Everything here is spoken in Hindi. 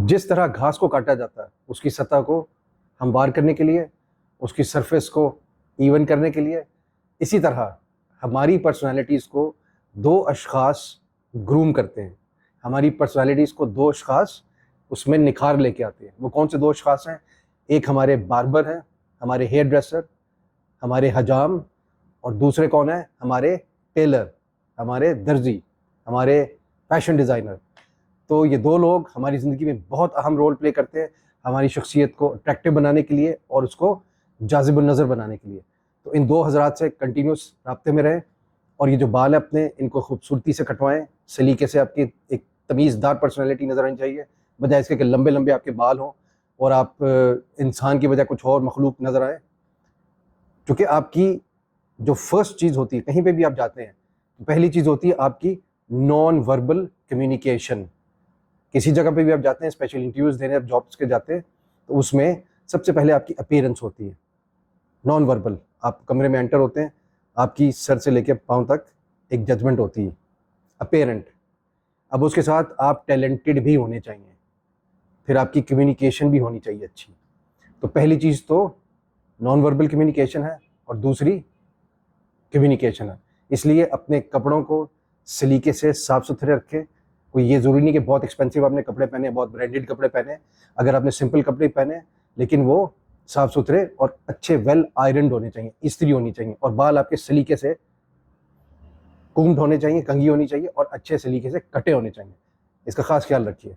जिस तरह घास को काटा जाता है उसकी सतह को हमवार करने के लिए, उसकी सरफेस को इवन करने के लिए, इसी तरह हमारी पर्सनालिटीज़ को दो अशख़ास ग्रूम करते हैं। हमारी पर्सनालिटीज़ को दो अशख़ास उसमें निखार लेके आते हैं। वो कौन से दो अशख़ास हैं? एक हमारे बार्बर हैं, हमारे हेयर ड्रेसर, हमारे हजाम, और दूसरे कौन है? हमारे टेलर, हमारे दर्जी, हमारे फैशन डिज़ाइनर। तो ये दो लोग हमारी ज़िंदगी में बहुत अहम रोल प्ले करते हैं हमारी शख्सियत को अट्रैक्टिव बनाने के लिए और उसको जाज़िबुन नज़र बनाने के लिए। तो इन दो हज़रात से कंटिन्यूस राब्ते में रहें और ये जो बाल है अपने, इनको खूबसूरती से कटवाएं, सलीके से। आपकी एक तमीज़दार पर्सनैलिटी नज़र आनी चाहिए, बजाय इसके कि लंबे लंबे आपके बाल हों और आप इंसान की बजाय कुछ और मखलूक नज़र आए। क्योंकि आपकी जो फर्स्ट चीज़ होती है, कहीं पे भी आप जाते हैं तो पहली चीज़ होती है आपकी नॉन वर्बल कम्युनिकेशन। किसी जगह पे भी आप जाते हैं, स्पेशल इंटरव्यूज़ देने आप जॉब्स के जाते हैं, तो उसमें सबसे पहले आपकी अपीयरेंस होती है, नॉन वर्बल। आप कमरे में एंटर होते हैं, आपकी सर से लेकर पाँव तक एक जजमेंट होती है, अपीयरेंट। अब उसके साथ आप टैलेंटेड भी होने चाहिए, फिर आपकी कम्युनिकेशन भी होनी चाहिए अच्छी। तो पहली चीज़ तो नॉन वर्बल कम्युनिकेशन है और दूसरी कम्युनिकेशन है। इसलिए अपने कपड़ों को सलीके से साफ़ सुथरे रखें। कोई ये ज़रूरी नहीं कि बहुत एक्सपेंसिव आपने कपड़े पहने, बहुत ब्रांडेड कपड़े पहने। अगर आपने सिंपल कपड़े पहने, लेकिन वो साफ़ सुथरे और अच्छे वेल आयरन्ड होने चाहिए, इस्त्री होनी चाहिए, और बाल आपके सलीके से कूम्ड होने चाहिए, कंघी होनी चाहिए और अच्छे सलीके से कटे होने चाहिए। इसका ख़ास ख्याल रखिए।